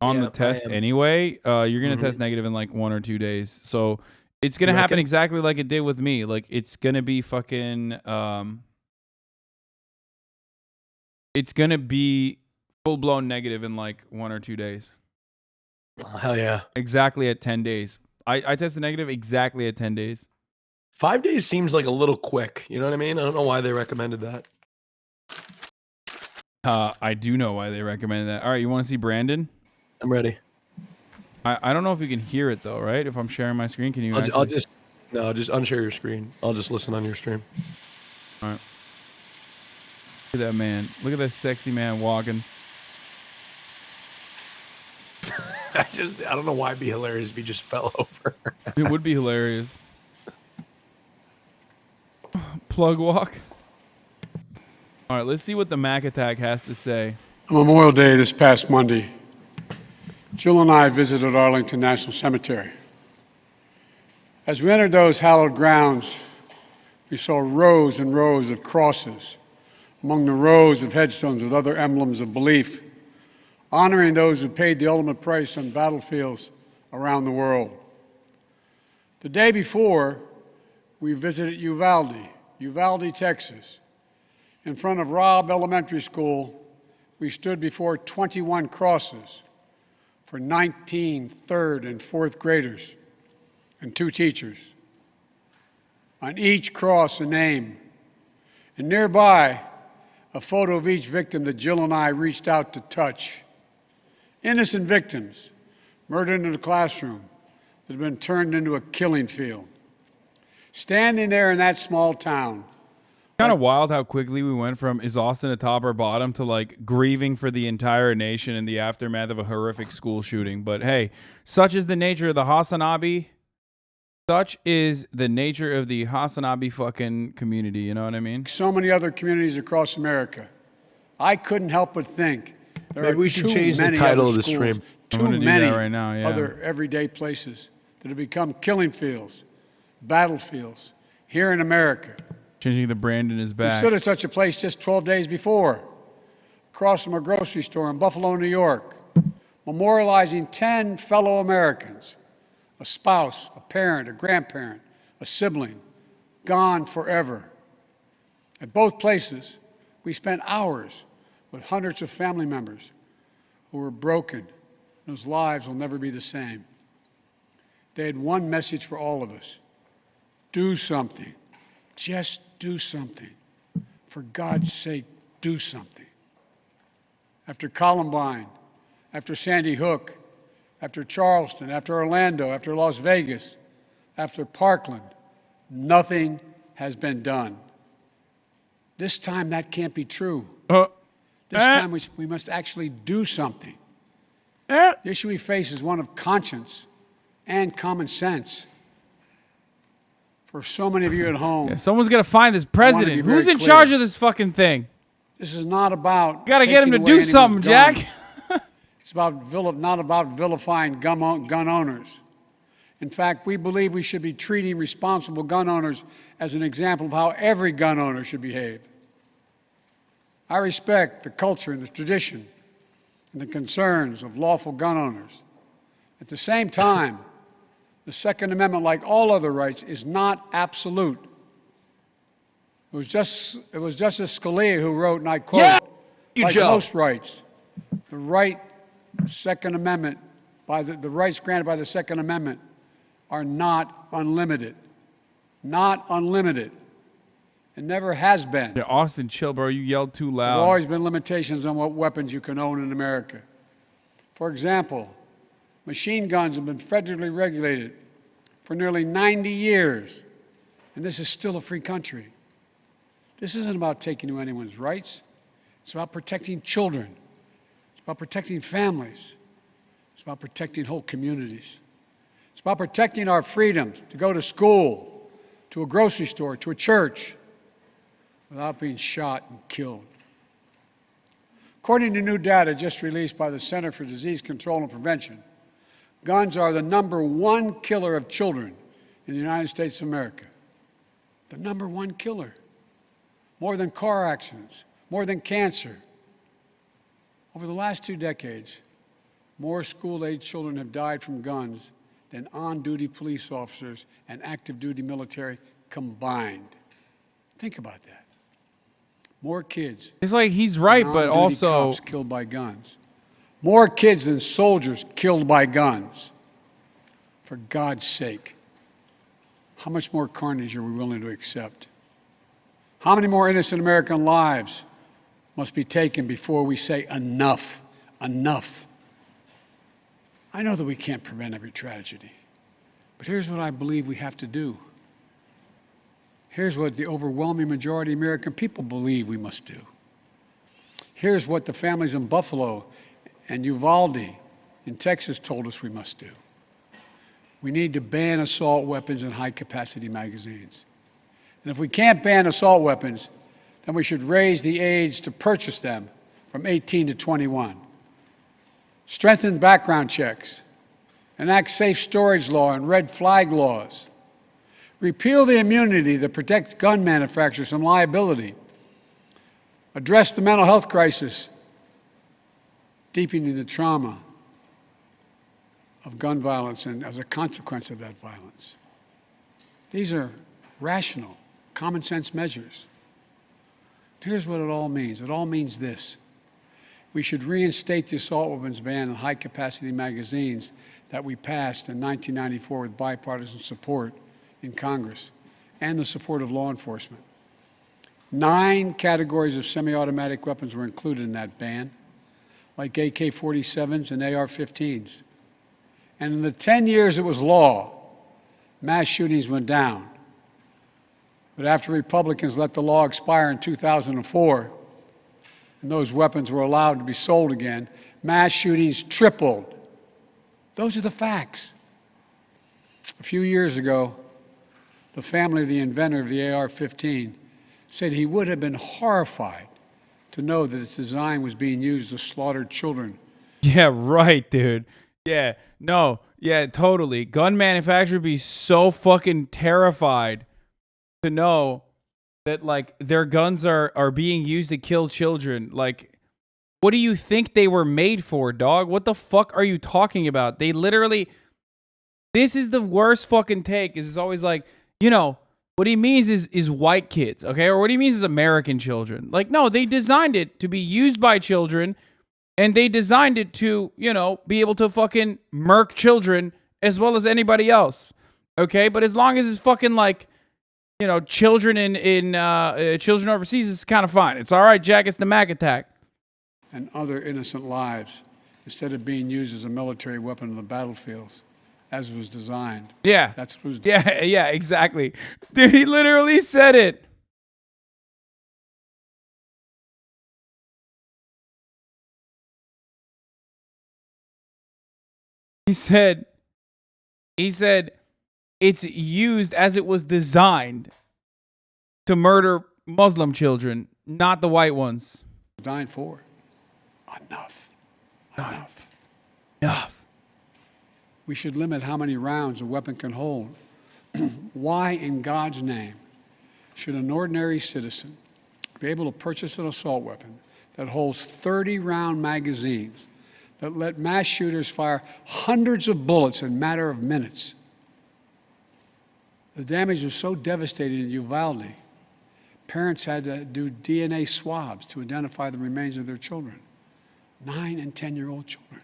on the Yeah, I test am. anyway. You're gonna test negative in like 1 or 2 days. So it's gonna happen exactly like it did with me. Like it's gonna be fucking it's gonna be full blown negative in like 1 or 2 days. Oh, hell yeah. Exactly at 10 days. I tested negative exactly at 10 days. 5 days seems like a little quick. You know what I mean? I don't know why they recommended that. I do know why they recommended that. All right, you want to see Brandon? I'm ready. I don't know if you can hear it though, right? If I'm sharing my screen, can you I'll just unshare your screen. I'll just listen on your stream. All right. Look at that man. Look at that sexy man walking. I don't know why it'd be hilarious if he just fell over. It would be hilarious. Plug walk. All right, let's see what the Mac Attack has to say. On Memorial Day this past Monday, Jill and I visited Arlington National Cemetery. As we entered those hallowed grounds, we saw rows and rows of crosses among the rows of headstones with other emblems of belief, honoring those who paid the ultimate price on battlefields around the world. The day before, we visited Uvalde, Texas. In front of Robb Elementary School, we stood before 21 crosses for 19 third and fourth graders and 2 teachers. On each cross, a name, and nearby, a photo of each victim that Jill and I reached out to touch. Innocent victims murdered in a classroom that had been turned into a killing field. Standing there in that small town. Kind of wild how quickly we went from is Austin a top or bottom to like grieving for the entire nation in the aftermath of a horrific school shooting. But hey, such is the nature of the Hasanabi. Such is the nature of the Hasanabi fucking community. You know what I mean? So many other communities across America. I couldn't help but think Maybe we should change the title of the stream. Too many right now, yeah. Other everyday places that have become killing fields, battlefields here in America. Changing the Brandon is back. We stood at such a place just 12 days before, across from a grocery store in Buffalo, New York, memorializing 10 fellow Americans, a spouse, a parent, a grandparent, a sibling, gone forever. At both places, we spent hours with hundreds of family members who were broken, whose lives will never be the same. They had one message for all of us: do something. Just do something. For God's sake, do something. After Columbine, after Sandy Hook, after Charleston, after Orlando, after Las Vegas, after Parkland, nothing has been done. This time that can't be true. This time we must actually do something. The issue we face is one of conscience and common sense. For so many of you at home, yeah, someone's got to find this president. Who's in charge of this fucking thing? This is not about. Got to get him to do something, Jack. It's not about vilifying gun owners. In fact, we believe we should be treating responsible gun owners as an example of how every gun owner should behave. I respect the culture and the tradition and the concerns of lawful gun owners. At the same time, the Second Amendment, like all other rights, is not absolute. It was Justice Scalia who wrote, and I quote, like most rights, the right Second Amendment, the rights granted by the Second Amendment are not unlimited. Not unlimited. It never has been. Yeah, Austin, chill, bro. You yelled too loud. There have always been limitations on what weapons you can own in America. For example, machine guns have been federally regulated for nearly 90 years, and this is still a free country. This isn't about taking away anyone's rights. It's about protecting children. It's about protecting families. It's about protecting whole communities. It's about protecting our freedom to go to school, to a grocery store, to a church, without being shot and killed. According to new data just released by the Center for Disease Control and Prevention, guns are the #1 killer of children in the United States of America. The #1 killer. More than car accidents, more than cancer. Over the last 2 decades, More school-age children have died from guns than on-duty police officers and active-duty military combined. Think about that. More kids. It's like he's right, than but on-duty also cops killed by guns. More kids than soldiers killed by guns. For God's sake, how much more carnage are we willing to accept? How many more innocent American lives must be taken before we say enough, enough? I know that we can't prevent every tragedy, but here's what I believe we have to do. Here's what the overwhelming majority of American people believe we must do. Here's what the families in Buffalo and Uvalde in Texas told us we must do. We need to ban assault weapons and high-capacity magazines. And if we can't ban assault weapons, then we should raise the age to purchase them from 18 to 21. Strengthen background checks. Enact safe storage law and red flag laws. Repeal the immunity that protects gun manufacturers from liability. Address the mental health crisis, deepening the trauma of gun violence and as a consequence of that violence. These are rational, common sense measures. Here's what it all means. It all means this. We should reinstate the assault weapons ban on high-capacity magazines that we passed in 1994 with bipartisan support in Congress and the support of law enforcement. 9 categories of semi-automatic weapons were included in that ban, like AK-47s and AR-15s. And in the 10 years it was law, mass shootings went down. But after Republicans let the law expire in 2004, and those weapons were allowed to be sold again, mass shootings tripled. Those are the facts. A few years ago, the family of the inventor of the AR-15 said he would have been horrified to know that its design was being used to slaughter children. yeah, right, dude. Yeah, no, yeah, totally. Gun manufacturers be so fucking terrified to know that like their guns are being used to kill children. Like, what do you think they were made for, dog? What the fuck are you talking about? They literally, this is the worst fucking take. Is always like, you know, what he means is white kids, okay? Or what he means is American children. Like, no, they designed it to be used by children, and they designed it to, you know, be able to fucking murk children as well as anybody else, okay? But as long as it's fucking like, you know, children in children overseas, it's kind of fine. It's all right, Jack. It's the Mac attack. And other innocent lives, instead of being used as a military weapon on the battlefields, as was designed. Yeah. That's what was Yeah, exactly. Dude, he literally said it. He said it's used as it was designed to murder Muslim children, not the white ones. designed for. Enough. Enough. Enough. We should limit how many rounds a weapon can hold. Why in God's name should an ordinary citizen be able to purchase an assault weapon that holds 30-round magazines that let mass shooters fire hundreds of bullets in a matter of minutes? The damage was so devastating in Uvalde, parents had to do DNA swabs to identify the remains of their children. 9 and 10-year-old children.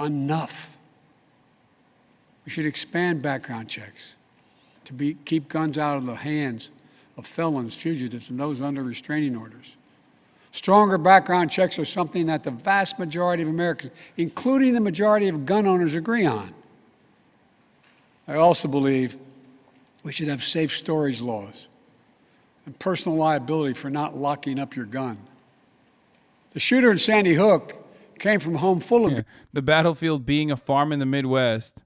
Enough. We should expand background checks to keep guns out of the hands of felons, fugitives, and those under restraining orders. Stronger background checks are something that the vast majority of Americans, including the majority of gun owners, agree on. I also believe we should have safe storage laws and personal liability for not locking up your gun. The shooter in Sandy Hook came from a home full of the battlefield being a farm in the Midwest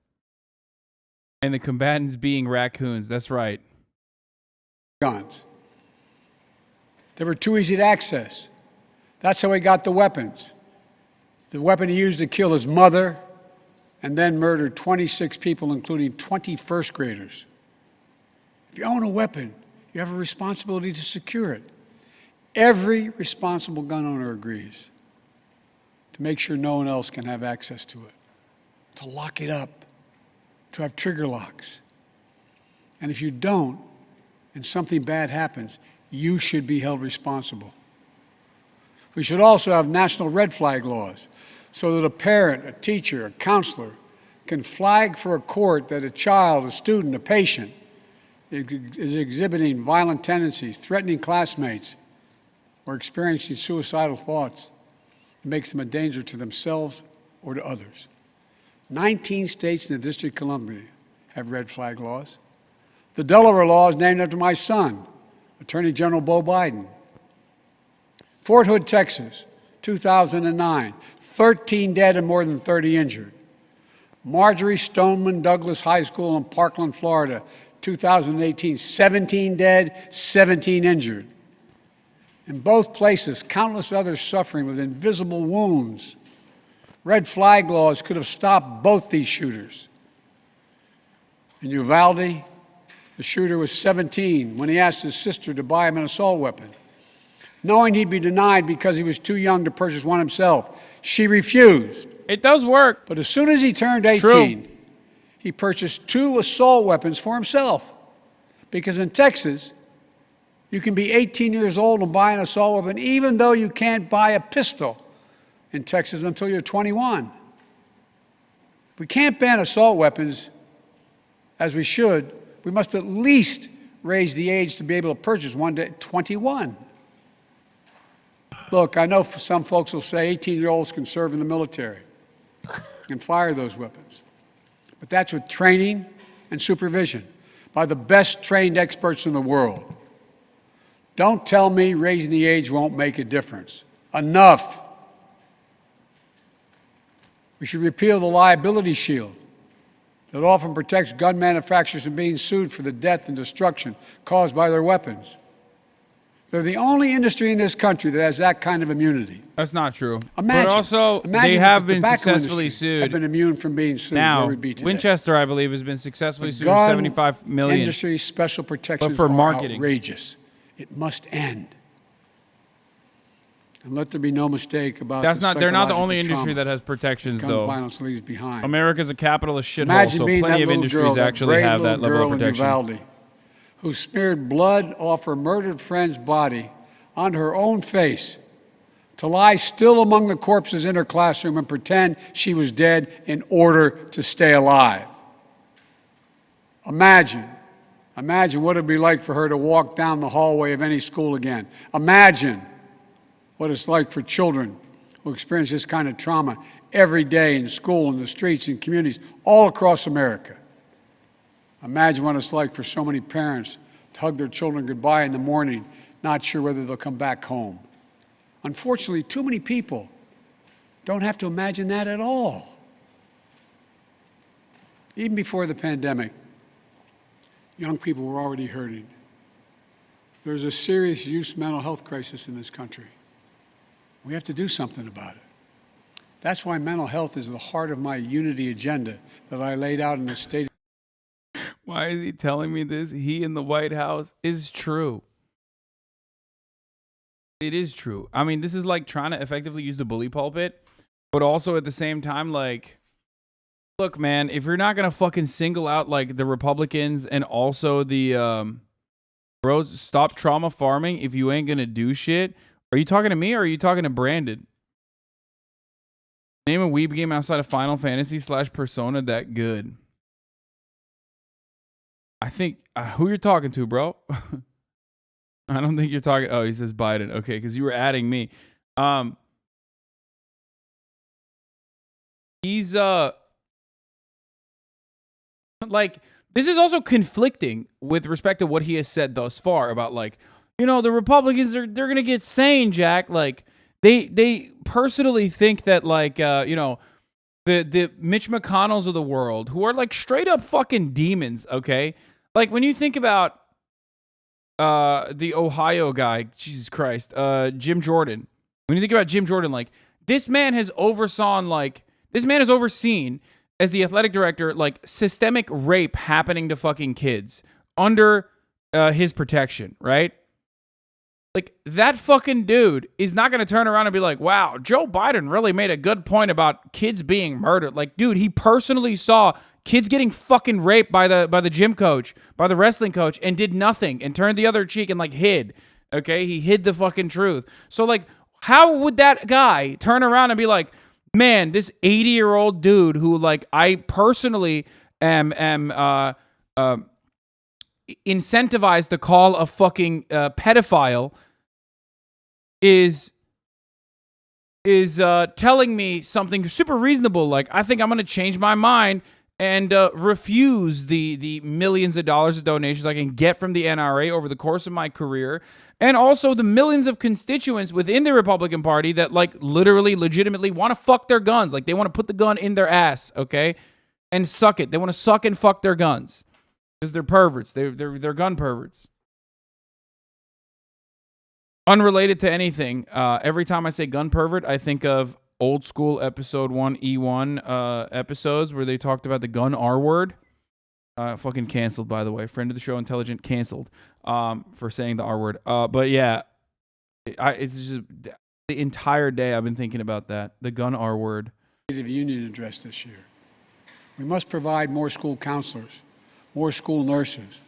and the combatants being raccoons. That's right. guns. They were too easy to access. That's how he got the weapons. The weapon he used to kill his mother and then murdered 26 people, including 20 first graders. If you own a weapon, you have a responsibility to secure it. Every responsible gun owner agrees. to make sure no one else can have access to it, to lock it up, to have trigger locks. And if you don't, and something bad happens, you should be held responsible. We should also have national red flag laws so that a parent, a teacher, a counselor can flag for a court that a child, a student, a patient is exhibiting violent tendencies, threatening classmates, or experiencing suicidal thoughts. It makes them a danger to themselves or to others. 19 states in the District of Columbia have red flag laws. The Delaware law is named after my son, Attorney General Beau Biden. Fort Hood, Texas, 2009, 13 dead and more than 30 injured. Marjorie Stoneman Douglas High School in Parkland, Florida, 2018, 17 dead, 17 injured. In both places, countless others suffering with invisible wounds. Red flag laws could have stopped both these shooters. In Uvalde, the shooter was 17 when he asked his sister to buy him an assault weapon. Knowing he'd be denied because he was too young to purchase one himself, she refused. It does work. But as soon as he turned 18, he purchased 2 assault weapons for himself. Because in Texas, you can be 18 years old and buy an assault weapon, even though you can't buy a pistol in Texas until you're 21. If we can't ban assault weapons, as we should, we must at least raise the age to be able to purchase one to 21. Look, I know some folks will say 18-year-olds can serve in the military and fire those weapons. But that's with training and supervision by the best trained experts in the world. Don't tell me raising the age won't make a difference. Enough. We should repeal the liability shield that often protects gun manufacturers from being sued for the death and destruction caused by their weapons. They're the only industry in this country that has that kind of immunity. That's not true. Imagine, but also, they if have the been tobacco successfully industry sued. Have been immune from being sued. Now, Where we'd be today. Winchester, I believe, has been successfully The sued for gun $75 million. Industry special protections for are marketing. outrageous. It must end. And let there be no mistake about That's not. They're not the psychological only industry trauma that has protections, gun though. violence leaves behind. America's a capitalist shithole, Imagine so being plenty that of little industries girl, actually brave have little that level girl of in protection. Uvalde, who smeared blood off her murdered friend's body onto her own face to lie still among the corpses in her classroom and pretend she was dead in order to stay alive. Imagine what it'd be like for her to walk down the hallway of any school again. Imagine what it's like for children who experience this kind of trauma every day in school, in the streets, in communities all across America. Imagine what it's like for so many parents to hug their children goodbye in the morning, not sure whether they'll come back home. Unfortunately, too many people don't have to imagine that at all. Even before the pandemic, young people were already hurting. There's a serious youth mental health crisis in this country. We have to do something about it. That's why mental health is the heart of my unity agenda that I laid out in the State. Why is he telling me this? He in the White House is true. It is true. I mean, this is like trying to effectively use the bully pulpit, but also at the same time, like, look, man, if you're not going to fucking single out like the Republicans and also the bros, stop trauma farming if you ain't going to do shit. Are you talking to me or are you talking to Brandon? Name a weeb game outside of Final Fantasy / Persona that good. I think, who you're talking to, bro? I don't think you're talking. Oh, he says Biden. Okay, because you were adding me. He's like, this is also conflicting with respect to what he has said thus far about, like, you know, the Republicans they're gonna get sane, Jack. Like, they personally think that, like, you know, the Mitch McConnells of the world, who are like straight up fucking demons. Okay, like when you think about the Ohio guy, Jesus Christ, Jim Jordan. When you think about Jim Jordan, like, this man has overseen as the athletic director, like, systemic rape happening to fucking kids under his protection, right? Like, that fucking dude is not going to turn around and be like, wow, Joe Biden really made a good point about kids being murdered. Like, dude, he personally saw kids getting fucking raped by the gym coach, by the wrestling coach, and did nothing and turned the other cheek and like hid. Okay? He hid the fucking truth. So like, how would that guy turn around and be like, man, this 80-year-old dude who like I personally am incentivized to call a fucking pedophile is telling me something super reasonable, like I think I'm going to change my mind and refuse the millions of dollars of donations I can get from the NRA over the course of my career, and also the millions of constituents within the Republican Party that like literally legitimately want to fuck their guns, like they want to put the gun in their ass, okay, and suck it. They want to suck and fuck their guns because they're perverts. They're gun perverts. Unrelated to anything, every time I say gun pervert, I think of old school episode 1E1 episodes where they talked about the gun R word. Fucking canceled, by the way. Friend of the show, Intelligent, canceled for saying the R word. But yeah, it's just the entire day I've been thinking about that. The gun R word. Union address this year. We must provide more school counselors, more school nurses,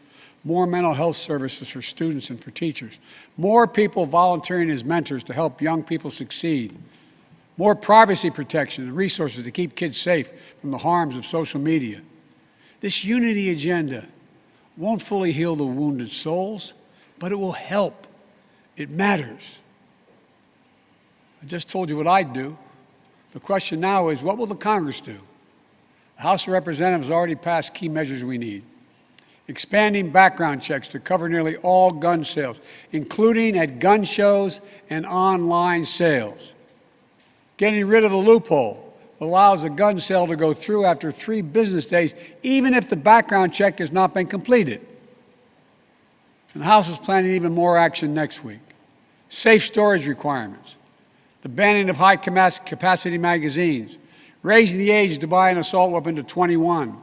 more mental health services for students and for teachers, more people volunteering as mentors to help young people succeed, more privacy protection and resources to keep kids safe from the harms of social media. This unity agenda won't fully heal the wounded souls, but it will help. It matters. I just told you what I'd do. The question now is, what will the Congress do? The House of Representatives already passed key measures we need. Expanding background checks to cover nearly all gun sales, including at gun shows and online sales. Getting rid of the loophole that allows a gun sale to go through after 3 business days, even if the background check has not been completed. And the House is planning even more action next week. Safe storage requirements, the banning of high-capacity magazines, raising the age to buy an assault weapon to 21,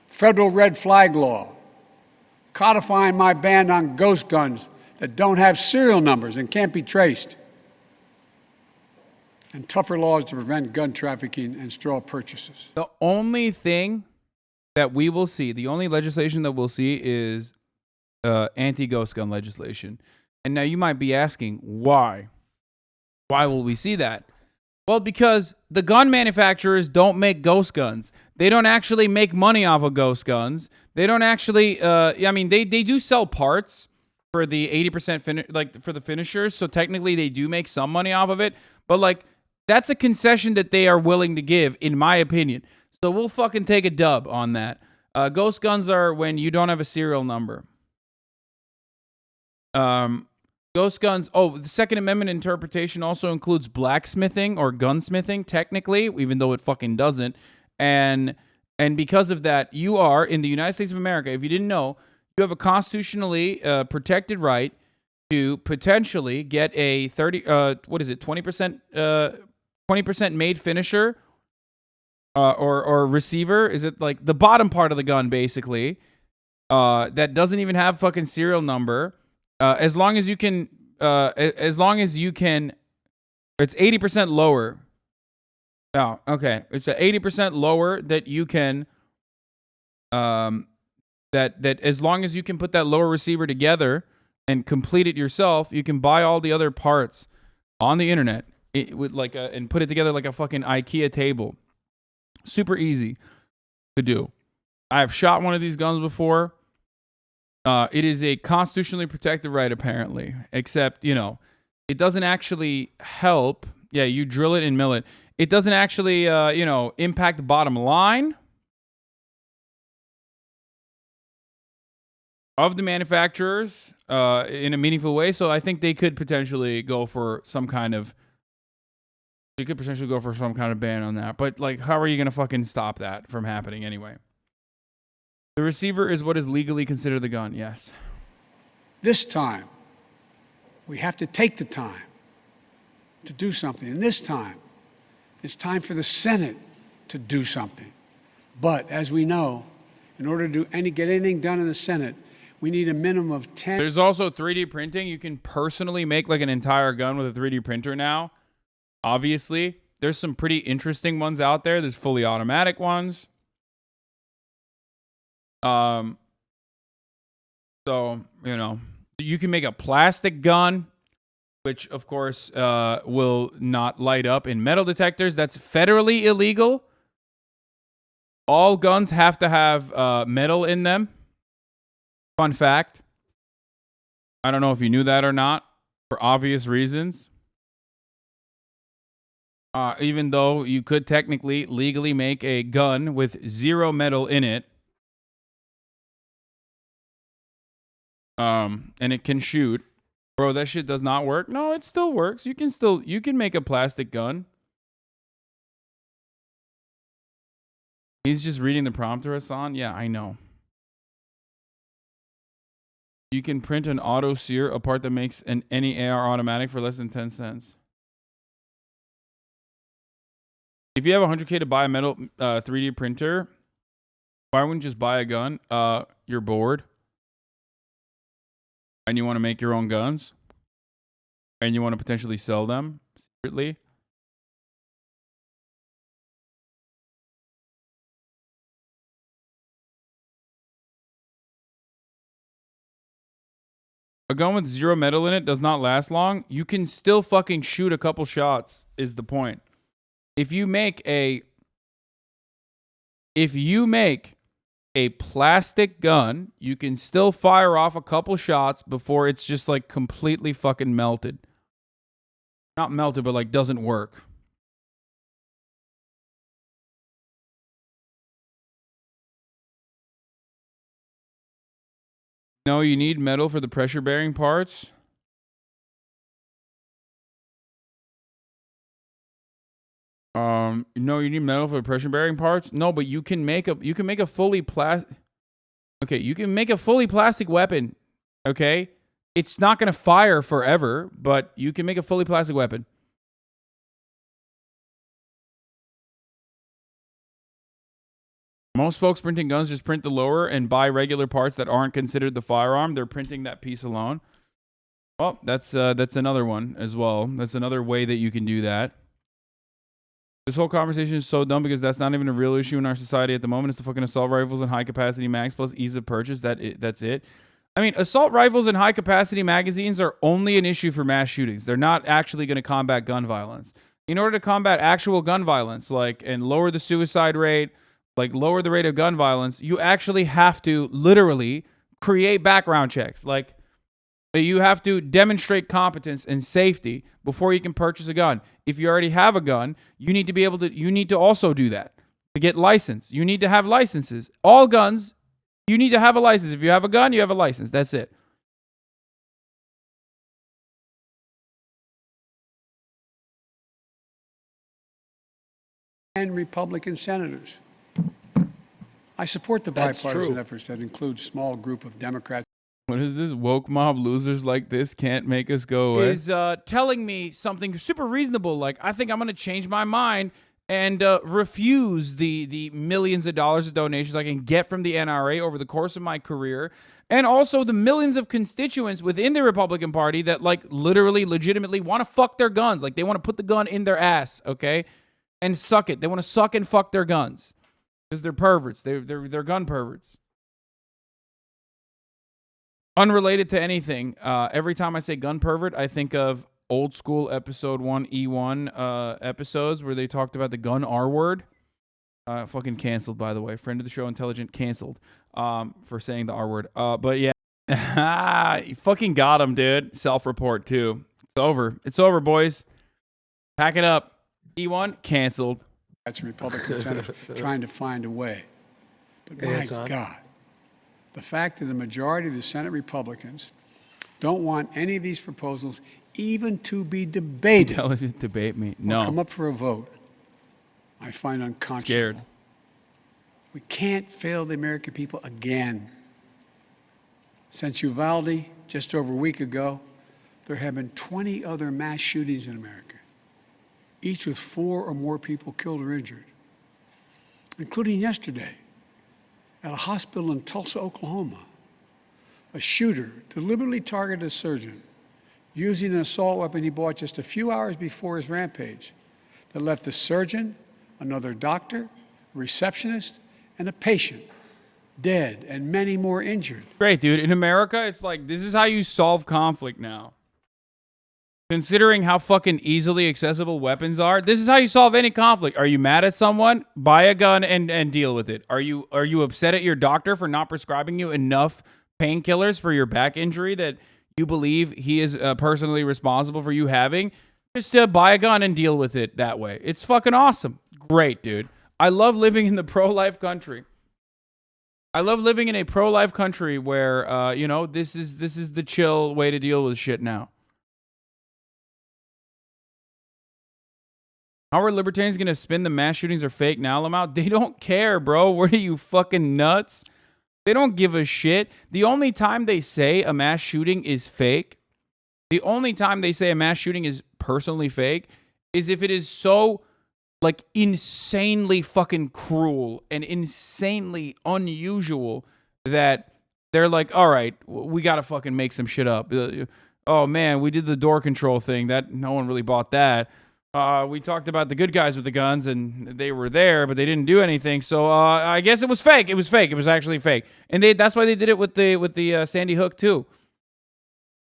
federal red flag law, codifying my ban on ghost guns that don't have serial numbers and can't be traced, and tougher laws to prevent gun trafficking and straw purchases. The only thing that we will see, the only legislation that we'll see is anti-ghost gun legislation. And now you might be asking, why? Why will we see that? Well, because the gun manufacturers don't make ghost guns. They don't actually make money off of ghost guns. They don't actually, they do sell parts for the 80% for the finishers. So technically they do make some money off of it. But like, that's a concession that they are willing to give, in my opinion. So we'll fucking take a dub on that. Ghost guns are when you don't have a serial number. Ghost guns. Oh, the Second Amendment interpretation also includes blacksmithing or gunsmithing, technically, even though it fucking doesn't. And because of that, you are, in the United States of America, if you didn't know, you have a constitutionally protected right to potentially get a 20% made finisher or receiver. Is it like the bottom part of the gun, basically, that doesn't even have fucking serial number. As long as you can, it's 80% lower. Oh, okay. It's 80% lower that you can, that as long as you can put that lower receiver together and complete it yourself, you can buy all the other parts on the internet with like and put it together like a fucking IKEA table. Super easy to do. I've shot one of these guns before. It is a constitutionally protected right, apparently, except, it doesn't actually help. Yeah, you drill it and mill it. It doesn't actually, impact the bottom line of the manufacturers in a meaningful way. So I think they could potentially go for some kind of ban on that. But, like, how are you going to fucking stop that from happening anyway? The receiver is what is legally considered the gun, yes. This time, we have to take the time to do something. And this time, it's time for the Senate to do something. But as we know, in order to get anything done in the Senate, We need a minimum of 10. There's also 3D printing. You can personally make like an entire gun with a 3D printer now. Obviously, there's some pretty interesting ones out there. There's fully automatic ones. So, you know, you can make a plastic gun, which of course will not light up in metal detectors. That's federally illegal. All guns have to have metal in them. Fun fact. I don't know if you knew that or not, for obvious reasons. Even though you could technically legally make a gun with 0 metal in it. And it can shoot. Bro, that shit does not work. No, it still works. You can make a plastic gun. He's just reading the prompter, Hassan. Yeah, I know. You can print an auto sear, a part that makes any AR automatic for less than 10 cents. If you have $100K to buy a metal 3D printer, why wouldn't you just buy a gun? You're bored. And you want to make your own guns. And you want to potentially sell them secretly. A gun with 0 metal in it does not last long. You can still fucking shoot a couple shots, is the point. If you make a plastic gun, you can still fire off a couple shots before it's just like completely fucking melted. Not melted, but like doesn't work. No, you need metal for the pressure bearing parts. No, you need metal for the pressure bearing parts. No, but you can make a fully plastic. Okay, you can make a fully plastic weapon. Okay, it's not gonna fire forever, but you can make a fully plastic weapon. Most folks printing guns just print the lower and buy regular parts that aren't considered the firearm. They're printing that piece alone. Well, that's another one as well. That's another way that you can do that. This whole conversation is so dumb because that's not even a real issue in our society at the moment. It's the fucking assault rifles and high capacity mags plus ease of purchase. That's it. I mean, assault rifles and high capacity magazines are only an issue for mass shootings. They're not actually going to combat gun violence. In order to combat actual gun violence, and lower the suicide rate, lower the rate of gun violence, you actually have to literally create background checks. You have to demonstrate competence and safety before you can purchase a gun. If you already have a gun, you need to also do that. To get licensed, you need to have licenses. All guns, you need to have a license. If you have a gun, you have a license. That's it. And Republican senators. I support the bipartisan efforts that include small group of Democrats. What is this? Woke mob losers like this can't make us go away. Is telling me something super reasonable. Like, I think I'm going to change my mind and refuse the millions of dollars of donations I can get from the NRA over the course of my career. And also the millions of constituents within the Republican Party that literally, legitimately want to fuck their guns. They want to put the gun in their ass, okay? And suck it. They want to suck and fuck their guns. Because they're perverts. They're gun perverts. Unrelated to anything, every time I say gun pervert, I think of old school episode 1E1 episodes where they talked about the gun R word. Fucking canceled, by the way. Friend of the show, Intelligent, canceled for saying the R word. But yeah, you fucking got him, dude. Self-report, too. It's over. It's over, boys. Pack it up. E1, canceled. That's a Republican senator trying to find a way. But my God, the fact that the majority of the Senate Republicans don't want any of these proposals even to be debated. Intelligent debate me. No. Come up for a vote. I find unconscionable. Scared. We can't fail the American people again. Since Uvalde, just over a week ago, there have been 20 other mass shootings in America, each with 4 or more people killed or injured, including yesterday at a hospital in Tulsa, Oklahoma. A shooter deliberately targeted a surgeon using an assault weapon he bought just a few hours before his rampage that left a surgeon, another doctor, a receptionist, and a patient dead and many more injured. Great, dude. In America, it's like, this is how you solve conflict now. Considering how fucking easily accessible weapons are, this is how you solve any conflict. Are you mad at someone? Buy a gun and deal with it. Are you upset at your doctor for not prescribing you enough painkillers for your back injury that you believe he is personally responsible for you having? Just buy a gun and deal with it that way. It's fucking awesome. Great, dude. I love living in the pro-life country. I love living in a pro-life country where, you know, this is the chill way to deal with shit now. How are libertarians going to spin the mass shootings are fake now, Lamau? They don't care, bro. What are you, fucking nuts? They don't give a shit. The only time they say a mass shooting is fake, the only time they say a mass shooting is personally fake is if it is so, like, insanely fucking cruel and insanely unusual that they're like, all right, we got to fucking make some shit up. Oh, man, we did the door control thing. That no one really bought that. We talked about the good guys with the guns, and they were there, but they didn't do anything. So I guess it was fake. It was fake. It was actually fake, and that's why they did it with the Sandy Hook too.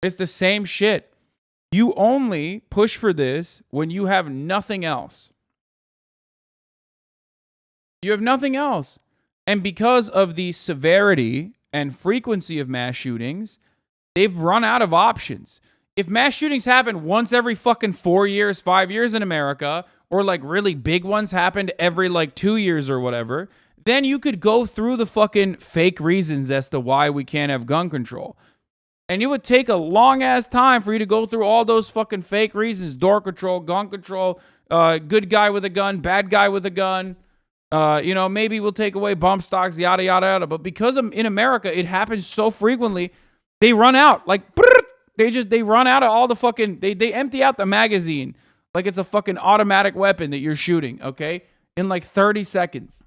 It's the same shit. You only push for this when you have nothing else. You have nothing else, and because of the severity and frequency of mass shootings, they've run out of options. If mass shootings happen once every fucking 4 years, 5 years in America, or like really big ones happened every like 2 years or whatever, then you could go through the fucking fake reasons as to why we can't have gun control. And it would take a long ass time for you to go through all those fucking fake reasons: door control, gun control, good guy with a gun, bad guy with a gun. You know, maybe we'll take away bump stocks, yada, yada, yada. But because in America, it happens so frequently, they run out. Like, they run out of all the fucking, they empty out the magazine like it's a fucking automatic weapon that you're shooting, okay? In like 30 seconds.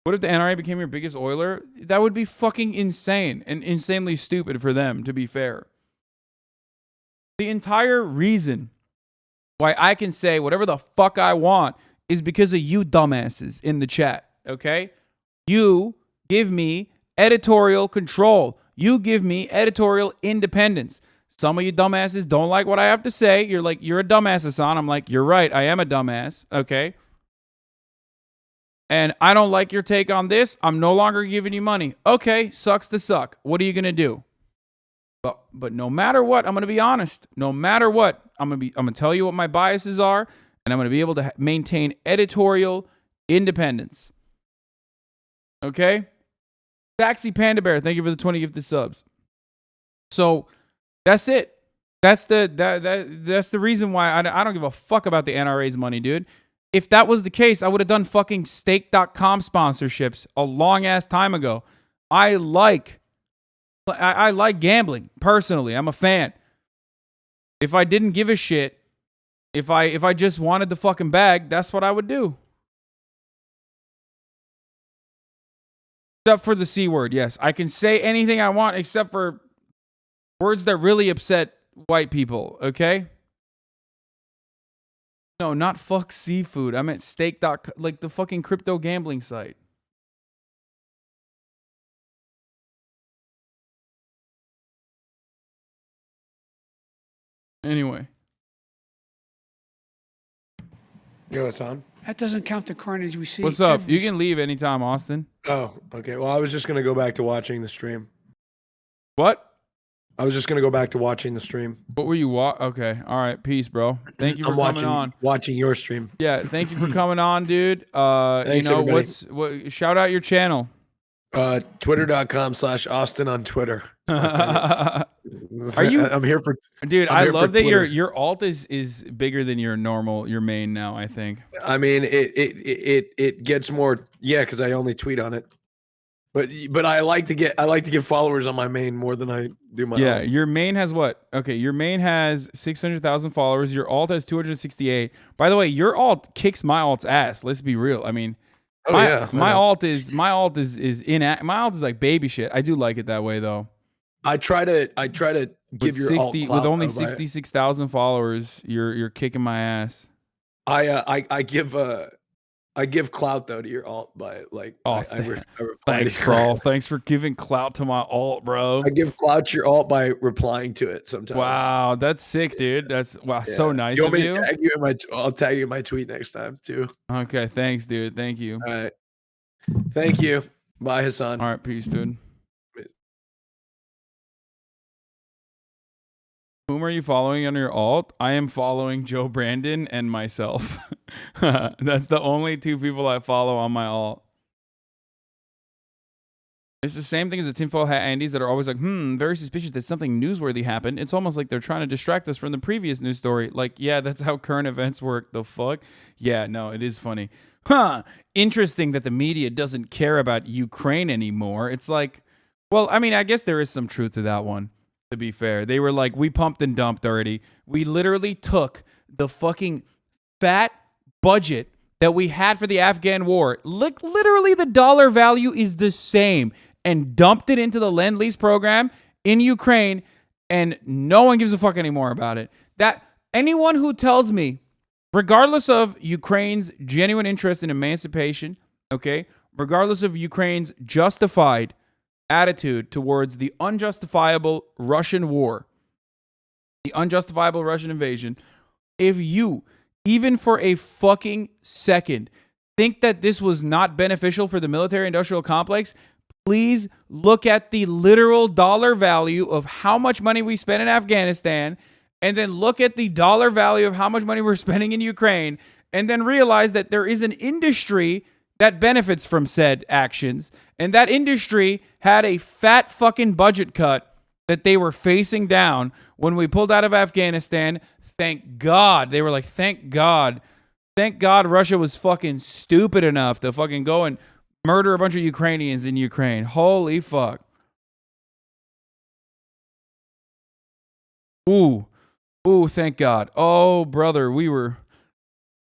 What if the NRA became your biggest oiler? That would be fucking insane and insanely stupid for them, to be fair. The entire reason why I can say whatever the fuck I want is because of you dumbasses in the chat, okay? You give me editorial control. You give me editorial independence. Some of you dumbasses don't like what I have to say. You're like, you're a dumbass, Hassan. I'm like, you're right. I am a dumbass. Okay. And I don't like your take on this. I'm no longer giving you money. Okay. Sucks to suck. What are you going to do? But no matter what, I'm going to be honest. No matter what, I'm going to tell you what my biases are, and I'm going to be able to maintain editorial independence. Okay. Taxi Panda Bear, thank you for the 20 gifted subs. So that's it. That's the reason why I don't give a fuck about the NRA's money, dude. If that was the case, I would have done fucking stake.com sponsorships a long ass time ago. I like gambling personally. I'm a fan. If I didn't give a shit, if I just wanted the fucking bag, that's what I would do. Except for the C word, yes. I can say anything I want except for words that really upset white people, okay? No, not fuck seafood. I meant stake.com, like the fucking crypto gambling site. Anyway. Yo, it's on. That doesn't count the carnage we see. What's up? You can leave anytime, Austin. Oh, okay. Well, I was just going to go back to watching the stream. What? I was just going to go back to watching the stream. What were you Okay. All right. Peace, bro. Thank you for coming on. Watching your stream. Yeah. Thank you for coming on, dude. Thanks, you know, everybody. Shout out your channel. Twitter.com/Austin on Twitter. Are you? I'm here for. Dude, I'm I here love for that Twitter. your alt is bigger than your main now, I think. I mean, it gets more, yeah, because I only tweet on it. But I like to get followers on my main more than I do my Yeah, alt. your main has what? Okay, your main has 600,000 followers. Your alt has 268. By the way, your alt kicks my alt's ass. Let's be real. I mean, Oh yeah, my alt is my alt is like baby shit. I do like it that way though. I try to give your alt clout With only though, by- 66,000 followers, you're kicking my ass. I give clout though to your alt by like Oh, I reply thanks, to bro. Thanks for giving clout to my alt, bro. I give clout to your alt by replying to it sometimes. Wow, that's sick, dude. That's Yeah. so nice You want of me you. to tag you in my? I'll tag you in my tweet next time too. Okay, thanks, dude. Thank you. All right. Thank you. Bye, Hassan. All right, peace, dude. Whom are you following on your alt? I am following Joe Brandon and myself. That's the only two people I follow on my alt. It's the same thing as the tinfoil hat Andes that are always like, very suspicious that something newsworthy happened. It's almost like they're trying to distract us from the previous news story. Like, yeah, that's how current events work. The fuck? Yeah, no, it is funny. Interesting that the media doesn't care about Ukraine anymore. It's like, well, I mean, I guess there is some truth to that one, to be fair. They were like, we pumped and dumped already. We literally took the fucking fat budget that we had for the Afghan war. Look, literally the dollar value is the same, and dumped it into the Lend-Lease program in Ukraine, and no one gives a fuck anymore about it. That anyone who tells me, regardless of Ukraine's genuine interest in emancipation, okay, regardless of Ukraine's justified attitude towards the unjustifiable Russian war, the unjustifiable Russian invasion, if you, even for a fucking second, think that this was not beneficial for the military-industrial complex, please look at the literal dollar value of how much money we spent in Afghanistan, and then look at the dollar value of how much money we're spending in Ukraine, and then realize that there is an industry that benefits from said actions, and that industry had a fat fucking budget cut that they were facing down when we pulled out of Afghanistan. Thank God. They were like, thank God. Thank God Russia was fucking stupid enough to fucking go and murder a bunch of Ukrainians in Ukraine. Holy fuck. Ooh, thank God. Oh, brother, we were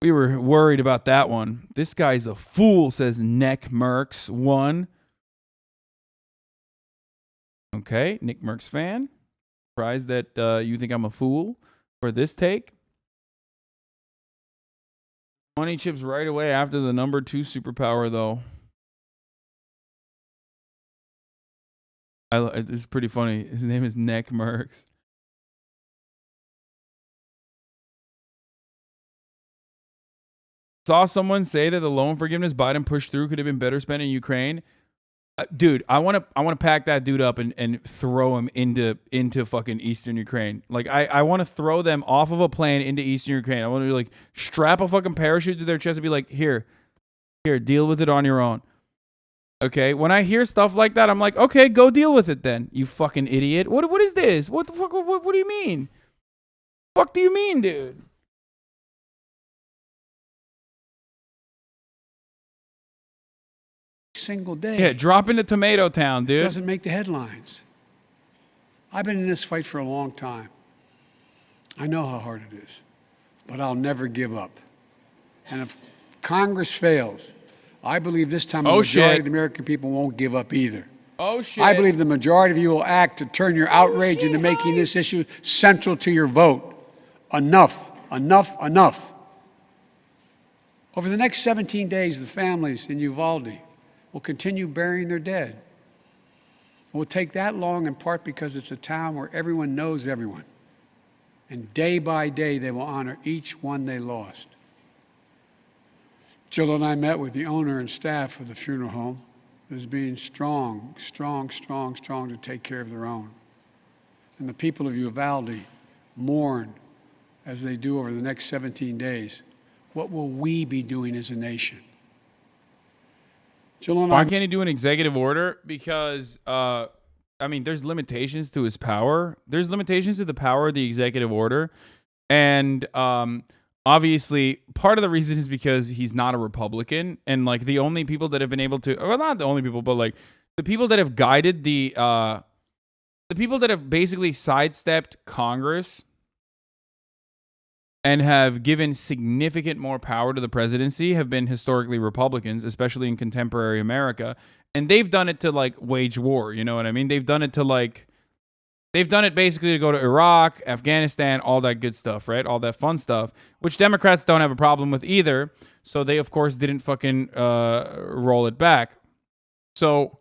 worried about that one. This guy's a fool, says Nick Merckx 1. Okay, Nick Merckx fan. Surprised that you think I'm a fool for this take. Money chips right away after the number 2 superpower, though. It's pretty funny. His name is Nick Merckx. Saw someone say that the loan forgiveness Biden pushed through could have been better spent in Ukraine. Dude, I want to pack that dude up and throw him into fucking Eastern Ukraine. Like I want to throw them off of a plane into Eastern Ukraine. I want to like strap a fucking parachute to their chest and be like, here, deal with it on your own. Okay, when I hear stuff like that, I'm like, okay, go deal with it then, you fucking idiot. What is this? What the fuck? What do you mean? Fuck do you mean, dude? Single day. Yeah, drop into Tomato Town, dude. Doesn't make the headlines. I've been in this fight for a long time. I know how hard it is, but I'll never give up. And if Congress fails, I believe this time the majority of the American people won't give up either. Oh, shit. I believe the majority of you will act to turn your outrage into making this issue central to your vote. Enough, enough, enough. Over the next 17 days, the families in Uvalde will continue burying their dead. It will take that long in part because it's a town where everyone knows everyone. And day by day, they will honor each one they lost. Jill and I met with the owner and staff of the funeral home as being strong to take care of their own. And the people of Uvalde mourn as they do over the next 17 days. What will we be doing as a nation? Jill and Why can't he do an executive order? Because, I mean, there's limitations to his power. There's limitations to the power of the executive order. And, obviously, part of the reason is because he's not a Republican, and like the only people that have been able to, well, not the only people, but like the people that have guided the people that have basically sidestepped Congress and have given significant more power to the presidency have been historically Republicans, especially in contemporary America. And they've done it to like wage war. You know what I mean? They've done it to like, they've done it basically to go to Iraq, Afghanistan, all that good stuff, right? All that fun stuff, which Democrats don't have a problem with either. So they, of course, didn't fucking roll it back. So,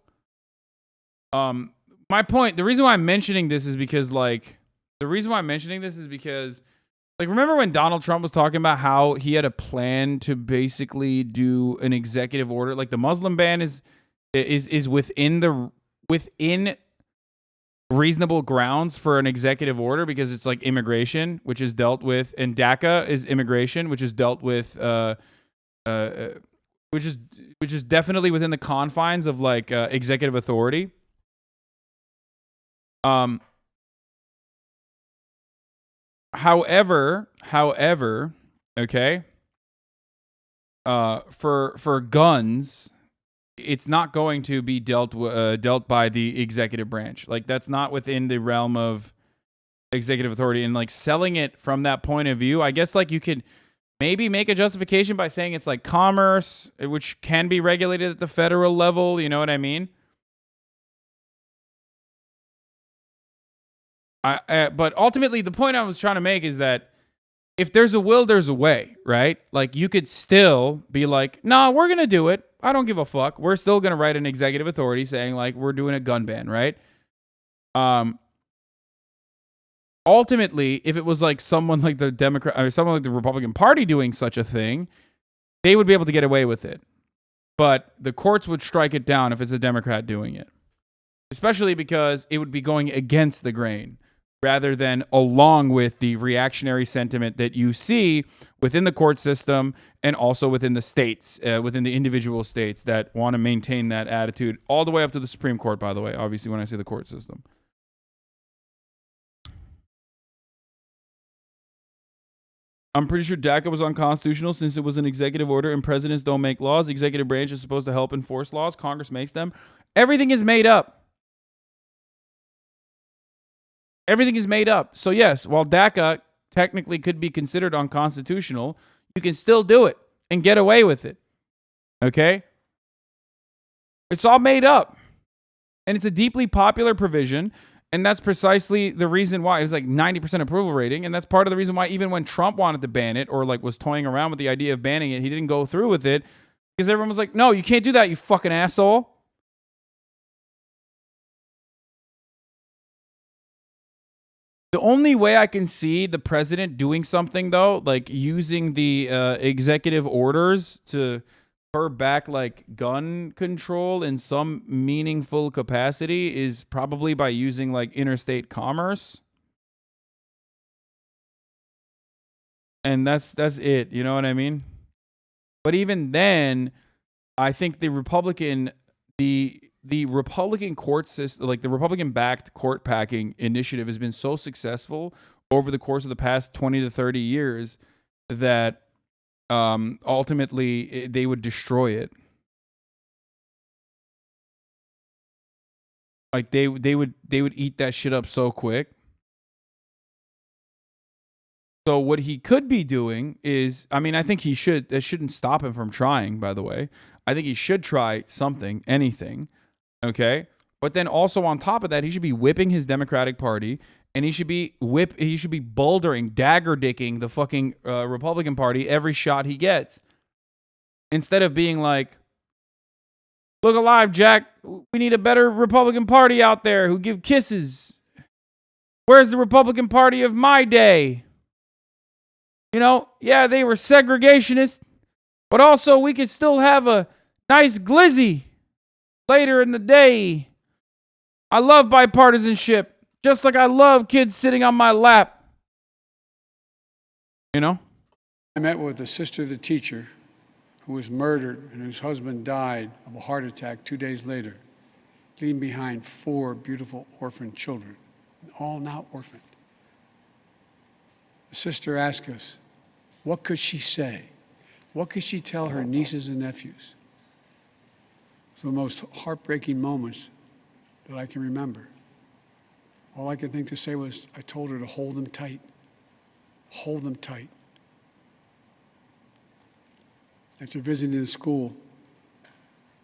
my point, the reason why I'm mentioning this is because, like, remember when Donald Trump was talking about how he had a plan to basically do an executive order? Like, the Muslim ban is within reasonable grounds for an executive order because it's like immigration, which is dealt with, and DACA is immigration, which is dealt with, which is definitely within the confines of like executive authority. However, okay, for guns, it's not going to be dealt by the executive branch. Like, that's not within the realm of executive authority. And like selling it from that point of view, I guess like you could maybe make a justification by saying it's like commerce, which can be regulated at the federal level. You know what I mean? But ultimately, the point I was trying to make is that if there's a will, there's a way, right? Like, you could still be like, nah, we're going to do it. I don't give a fuck. We're still going to write an executive authority saying, like, we're doing a gun ban, right? Ultimately, if it was like someone like the Democrat or someone like the Republican Party doing such a thing, they would be able to get away with it. But the courts would strike it down if it's a Democrat doing it, especially because it would be going against the grain rather than along with the reactionary sentiment that you see within the court system and also within the states, within the individual states that want to maintain that attitude all the way up to the Supreme Court, by the way, obviously, when I say the court system. I'm pretty sure DACA was unconstitutional since it was an executive order and presidents don't make laws. The executive branch is supposed to help enforce laws. Congress makes them. Everything is made up. Everything is made up. So yes, while DACA technically could be considered unconstitutional, you can still do it and get away with it. Okay? It's all made up. And it's a deeply popular provision. And that's precisely the reason why it was like 90% approval rating. And that's part of the reason why even when Trump wanted to ban it or like was toying around with the idea of banning it, he didn't go through with it because everyone was like, no, you can't do that, you fucking asshole. The only way I can see the president doing something, though, like using the executive orders to curb back like gun control in some meaningful capacity is probably by using like interstate commerce. And that's it. You know what I mean? But even then, I think the Republican court system, like the Republican-backed court packing initiative, has been so successful over the course of the past 20 to 30 years that ultimately they would destroy it. Like they would eat that shit up so quick. So what he could be doing is, I mean, I think he should. That shouldn't stop him from trying. By the way, I think he should try something, anything. Okay, but then also on top of that, he should be whipping his Democratic Party, and he should be bouldering, dagger dicking the fucking Republican Party every shot he gets, instead of being like, "Look alive, Jack. We need a better Republican Party out there who give kisses. Where's the Republican Party of my day? You know, yeah, they were segregationists, but also we could still have a nice glizzy later in the day. I love bipartisanship, just like I love kids sitting on my lap." You know? I met with the sister of the teacher who was murdered and whose husband died of a heart attack 2 days later, leaving behind 4 beautiful orphan children, all now orphaned. The sister asked us, what could she say? What could she tell her nieces and nephews? It's the most heartbreaking moments that I can remember. All I could think to say was, I told her to hold them tight. Hold them tight. After visiting the school,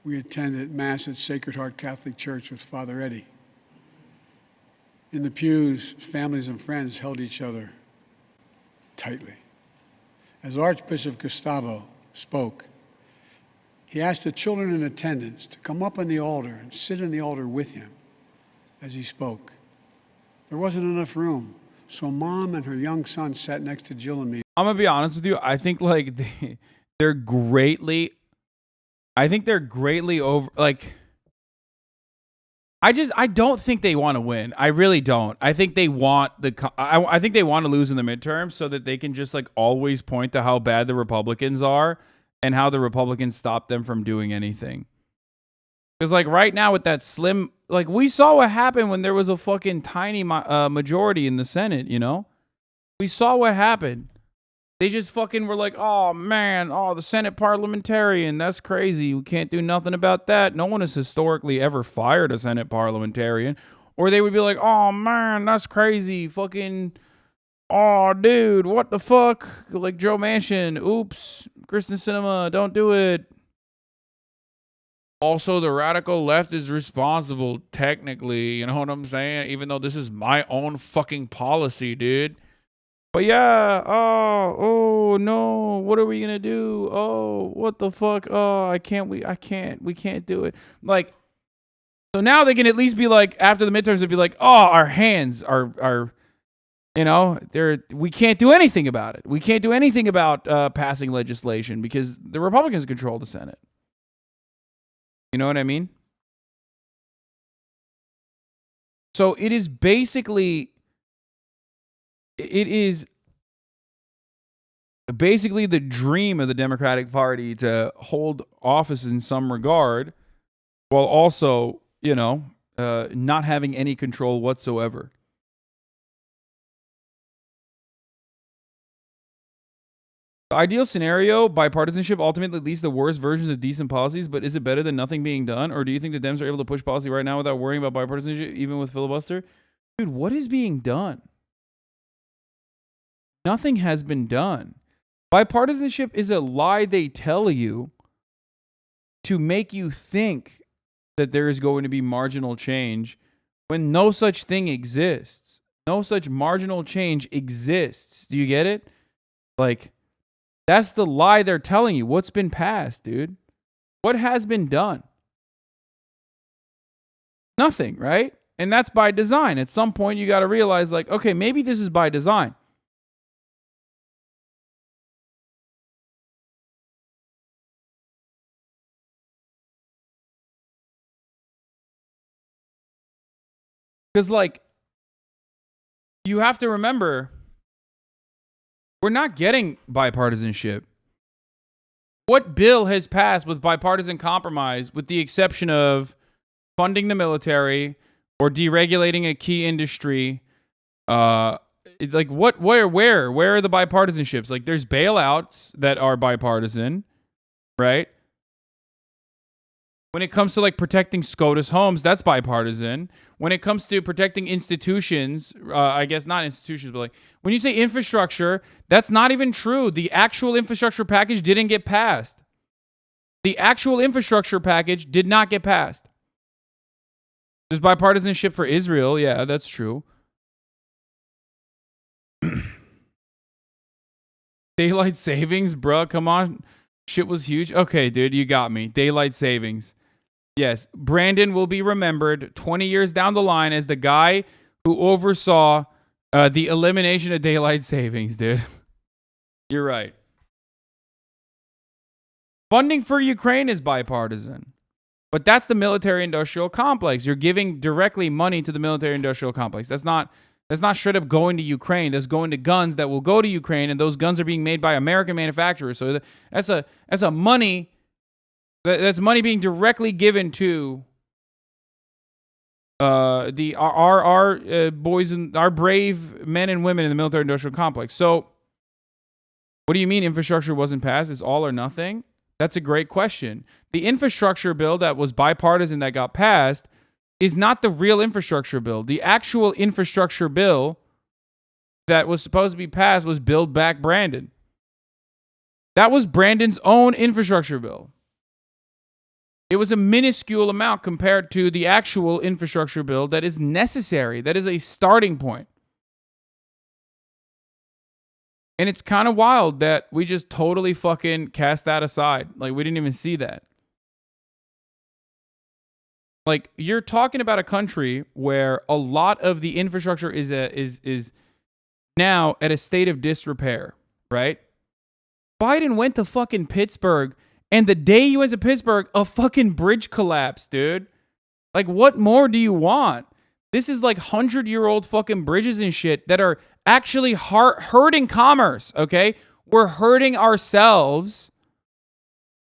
we attended Mass at Sacred Heart Catholic Church with Father Eddie. In the pews, families and friends held each other tightly. As Archbishop Gustavo spoke, he asked the children in attendance to come up on the altar and sit in the altar with him as he spoke. There wasn't enough room, so Mom and her young son sat next to Jill and me. I'm gonna be honest with you. I think like they're greatly over. Like, I don't think they want to win. I really don't. I think they want I think they want to lose in the midterm so that they can just like always point to how bad the Republicans are and how the Republicans stop them from doing anything. Because like right now with that slim, like we saw what happened when there was a fucking tiny majority in the Senate. You know, we saw what happened. They just fucking were like, oh man, oh, the Senate parliamentarian, that's crazy. We can't do nothing about that. No one has historically ever fired a Senate parliamentarian. Or they would be like, oh man, that's crazy. Fucking, oh dude, what the fuck? Like Joe Manchin, oops, Kristen Sinema, don't do it. Also, the radical left is responsible, technically. You know what I'm saying? Even though this is my own fucking policy, dude. But yeah, oh no, what are we gonna do? Oh, what the fuck? Oh, we can't do it. Like, so now they can at least be like, after the midterms, they'd be like, oh, our hands are, you know, we can't do anything about it. We can't do anything about passing legislation because the Republicans control the Senate. You know what I mean? So it is basically the dream of the Democratic Party to hold office in some regard while also, you know, not having any control whatsoever. The ideal scenario, bipartisanship ultimately leads to the worst versions of decent policies, but is it better than nothing being done? Or do you think the Dems are able to push policy right now without worrying about bipartisanship, even with filibuster? Dude, what is being done? Nothing has been done. Bipartisanship is a lie they tell you to make you think that there is going to be marginal change when no such thing exists. No such marginal change exists. Do you get it? Like, that's the lie they're telling you. What's been passed, dude? What has been done? Nothing, right? And that's by design. At some point, you got to realize, like, okay, maybe this is by design. Because, like, you have to remember, we're not getting bipartisanship. What bill has passed with bipartisan compromise, with the exception of funding the military or deregulating a key industry? Like, where are the bipartisanships? Like, there's bailouts that are bipartisan, right? When it comes to like protecting SCOTUS homes, that's bipartisan. When it comes to protecting institutions, I guess not institutions, but like when you say infrastructure, that's not even true. The actual infrastructure package didn't get passed. The actual infrastructure package did not get passed. There's bipartisanship for Israel. Yeah, that's true. Daylight savings, bruh. Come on. Shit was huge. Okay, dude, you got me. Daylight savings. Yes, Brandon will be remembered 20 years down the line as the guy who oversaw the elimination of daylight savings, dude. You're right. Funding for Ukraine is bipartisan, but that's the military-industrial complex. You're giving directly money to the military-industrial complex. That's not straight up going to Ukraine. That's going to guns that will go to Ukraine, and those guns are being made by American manufacturers. So that's money. That's money being directly given to our boys and our brave men and women in the military-industrial complex. So, what do you mean infrastructure wasn't passed? It's all or nothing? That's a great question. The infrastructure bill that was bipartisan that got passed is not the real infrastructure bill. The actual infrastructure bill that was supposed to be passed was Build Back Brandon. That was Brandon's own infrastructure bill. It was a minuscule amount compared to the actual infrastructure bill that is necessary. That is a starting point. And it's kind of wild that we just totally fucking cast that aside. Like, we didn't even see that. Like, you're talking about a country where a lot of the infrastructure is now at a state of disrepair, right? Biden went to fucking Pittsburgh, and the day he went to Pittsburgh, a fucking bridge collapsed, dude. Like, what more do you want? This is like 100-year-old fucking bridges and shit that are actually hurting commerce, okay? We're hurting ourselves.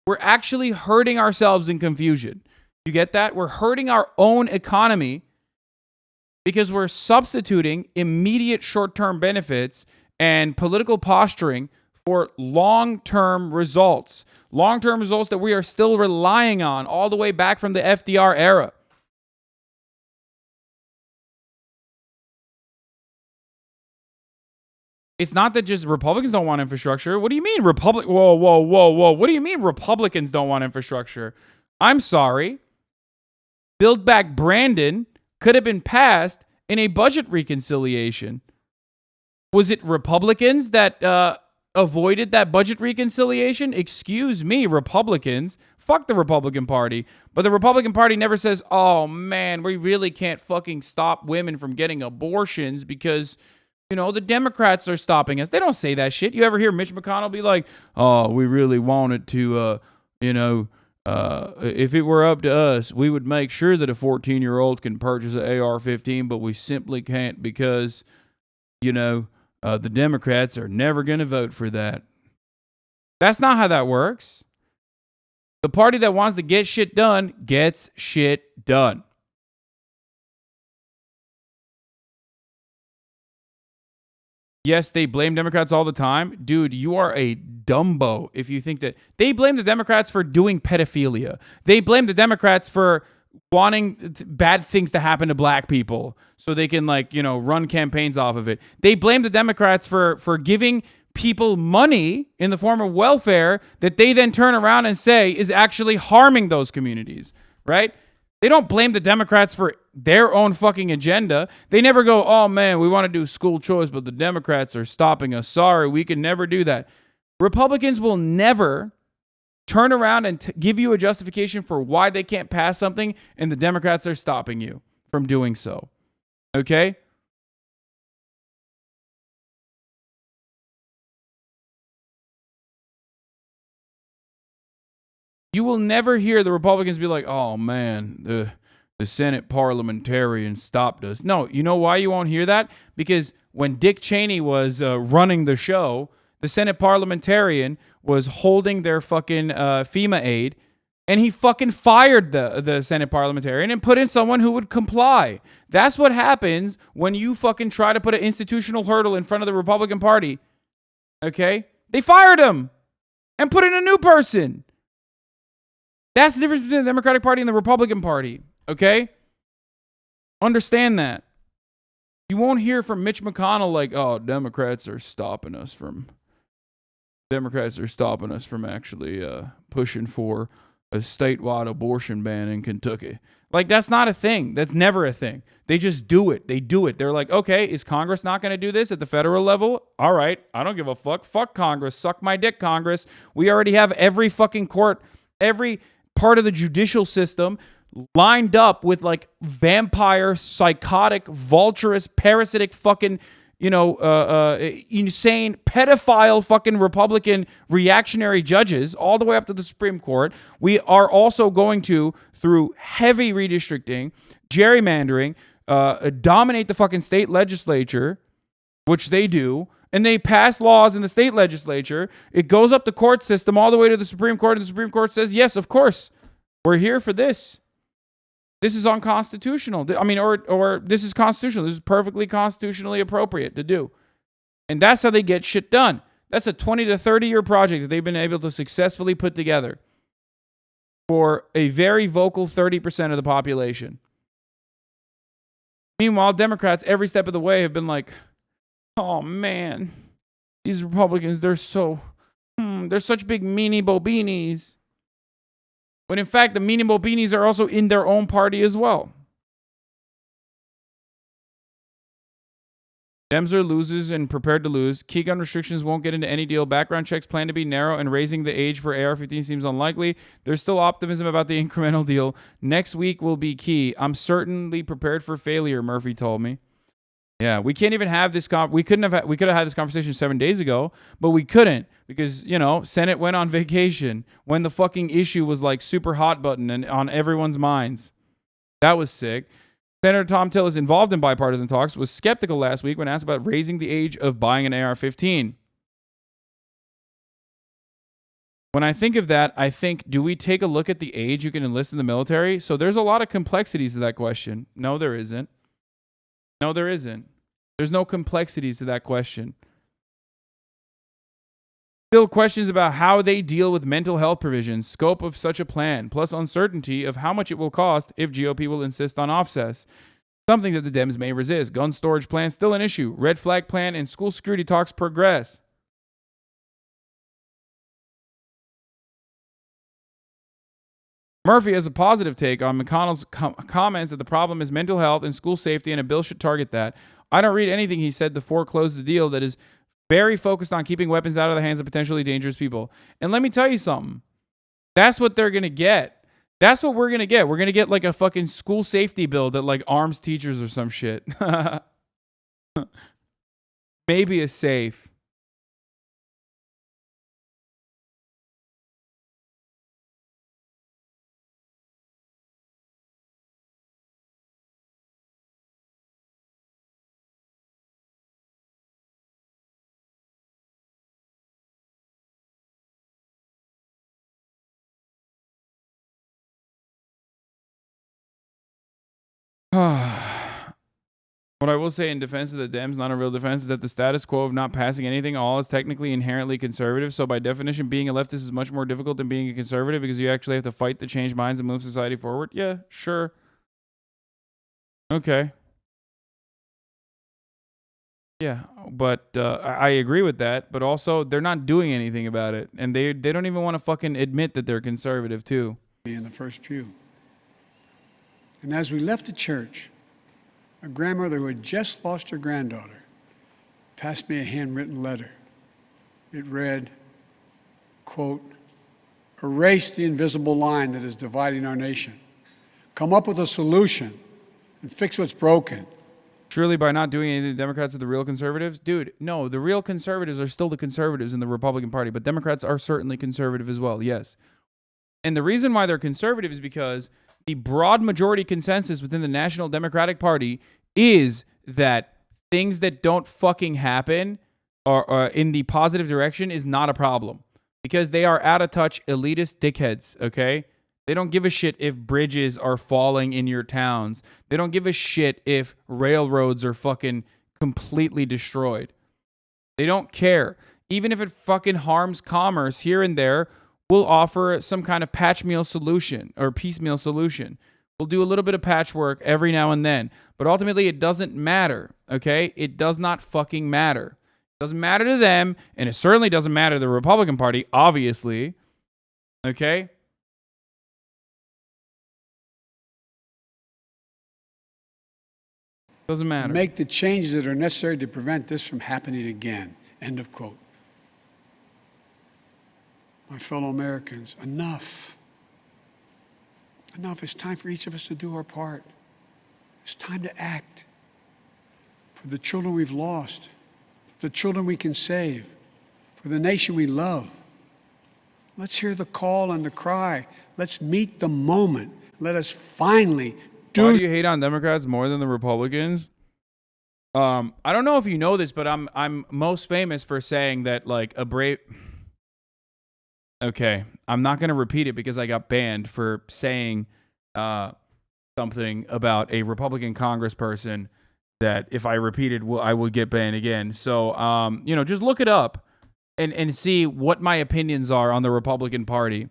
We're actually hurting ourselves in confusion. You get that? We're hurting our own economy because we're substituting immediate short-term benefits and political posturing for long-term results. Long-term results that we are still relying on all the way back from the FDR era. It's not that just Republicans don't want infrastructure. What do you mean Whoa. What do you mean Republicans don't want infrastructure? I'm sorry. Build Back Brandon could have been passed in a budget reconciliation. Was it Republicans that avoided that budget reconciliation? Excuse me, Republicans. Fuck the Republican Party. But the Republican Party never says, oh man, we really can't fucking stop women from getting abortions because, you know, the Democrats are stopping us. They don't say that shit. You ever hear Mitch McConnell be like, oh, we really wanted to, if it were up to us, we would make sure that a 14-year-old can purchase an AR-15, but we simply can't because, the Democrats are never going to vote for that. That's not how that works. The party that wants to get shit done gets shit done. Yes, they blame Democrats all the time. Dude, you are a dumbo if you think that. They blame the Democrats for doing pedophilia. They blame the Democrats for wanting bad things to happen to black people so they can, run campaigns off of it. They blame the Democrats for giving people money in the form of welfare that they then turn around and say is actually harming those communities, right? They don't blame the Democrats for their own fucking agenda. They never go, oh man, we want to do school choice, but the Democrats are stopping us. Sorry, we can never do that. Republicans will never turn around and give you a justification for why they can't pass something, and the Democrats are stopping you from doing so. Okay? You will never hear the Republicans be like, oh man, the Senate parliamentarian stopped us. No, you know why you won't hear that? Because when Dick Cheney was running the show, the Senate parliamentarian was holding their fucking FEMA aid, and he fucking fired the Senate parliamentarian and put in someone who would comply. That's what happens when you fucking try to put an institutional hurdle in front of the Republican Party. Okay? They fired him and put in a new person. That's the difference between the Democratic Party and the Republican Party. Okay? Understand that. You won't hear from Mitch McConnell like, oh, Democrats are stopping us from actually pushing for a statewide abortion ban in Kentucky. Like, that's not a thing. That's never a thing. They just do it. They do it. They're like, okay, is Congress not going to do this at the federal level? All right. I don't give a fuck. Fuck Congress. Suck my dick, Congress. We already have every fucking court, every part of the judicial system lined up with like vampire, psychotic, vulturous, parasitic fucking, insane, pedophile fucking Republican reactionary judges all the way up to the Supreme Court. We are also going to, through heavy redistricting, gerrymandering, dominate the fucking state legislature, which they do. And they pass laws in the state legislature. It goes up the court system all the way to the Supreme Court. And the Supreme Court says, yes, of course, we're here for this. This is unconstitutional. I mean, or this is constitutional. This is perfectly constitutionally appropriate to do. And that's how they get shit done. That's a 20 to 30-year project that they've been able to successfully put together for a very vocal 30% of the population. Meanwhile, Democrats every step of the way have been like, oh man, these Republicans, they're so They're such big meanie bobinis. When in fact, the meanie bobinis are also in their own party as well. Dems are losers and prepared to lose. Key gun restrictions won't get into any deal. Background checks plan to be narrow, and raising the age for AR-15 seems unlikely. There's still optimism about the incremental deal. Next week will be key. I'm certainly prepared for failure, Murphy told me. Yeah, we can't even have this. We could have had this conversation 7 days ago, but we couldn't because Senate went on vacation when the fucking issue was like super hot button and on everyone's minds. That was sick. Senator Tom Tillis, involved in bipartisan talks, was skeptical last week when asked about raising the age of buying an AR-15. When I think of that, I think, do we take a look at the age you can enlist in the military? So there's a lot of complexities to that question. No, there isn't. No, there isn't. There's no complexities to that question. Still questions about how they deal with mental health provisions, scope of such a plan, plus uncertainty of how much it will cost if GOP will insist on offsets. Something that the Dems may resist. Gun storage plan still an issue. Red flag plan and school security talks progress. Murphy has a positive take on McConnell's comments that the problem is mental health and school safety, and a bill should target that. I don't read anything he said to foreclose the deal that is very focused on keeping weapons out of the hands of potentially dangerous people. And let me tell you something. That's what they're going to get. That's what we're going to get. We're going to get like a fucking school safety bill that like arms teachers or some shit. Maybe a safe. What I will say in defense of the Dems, not a real defense, is that the status quo of not passing anything at all is technically inherently conservative. So by definition, being a leftist is much more difficult than being a conservative because you actually have to fight to change minds and move society forward. Yeah, sure. Okay. Yeah, but I agree with that. But also, they're not doing anything about it. And they don't even want to fucking admit that they're conservative, too. In the first pew. And as we left the church, a grandmother who had just lost her granddaughter passed me a handwritten letter. It read, quote, "Erase the invisible line that is dividing our nation. Come up with a solution and fix what's broken." Surely by not doing anything, the Democrats are the real conservatives? Dude, no, the real conservatives are still the conservatives in the Republican Party, but Democrats are certainly conservative as well, yes. And the reason why they're conservative is because the broad majority consensus within the National Democratic Party is that things that don't fucking happen or in the positive direction is not a problem. Because they are out of touch elitist dickheads, okay? They don't give a shit if bridges are falling in your towns. They don't give a shit if railroads are fucking completely destroyed. They don't care. Even if it fucking harms commerce here and there, we'll offer some kind of patchmeal solution or piecemeal solution. We'll do a little bit of patchwork every now and then. But ultimately, it doesn't matter, okay? It does not fucking matter. It doesn't matter to them, and it certainly doesn't matter to the Republican Party, obviously. Okay? Doesn't matter. Make the changes that are necessary to prevent this from happening again. End of quote. My fellow Americans, enough. Enough. It's time for each of us to do our part. It's time to act for the children we've lost, for the children we can save, for the nation we love. Let's hear the call and the cry. Let's meet the moment. Let us finally do. Why do you hate on Democrats more than the Republicans? I don't know if you know this, but I'm most famous for saying that like a brave. Okay, I'm not gonna repeat it because I got banned for saying something about a Republican congressperson that if I repeated, I would get banned again. So just look it up and see what my opinions are on the Republican Party.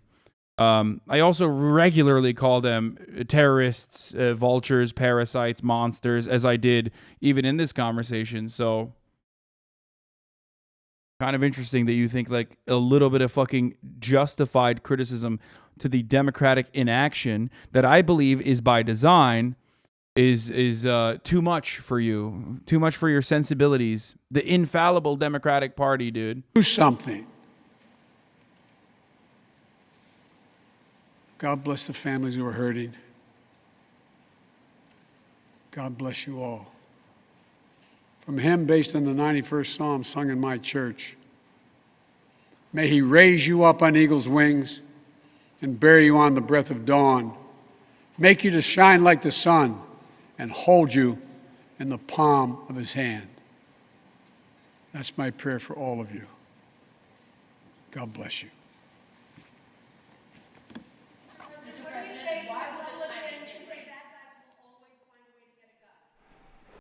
I also regularly call them terrorists, vultures, parasites, monsters, as I did even in this conversation. So Kind of interesting that you think like a little bit of fucking justified criticism to the Democratic inaction that I believe is by design is too much for you, too much for your sensibilities. The infallible Democratic Party, dude. Do something. God bless the families who are hurting. God bless you all. From a hymn based on the 91st Psalm sung in my church. May he raise you up on eagle's wings and bear you on the breath of dawn, make you to shine like the sun and hold you in the palm of his hand. That's my prayer for all of you. God bless you.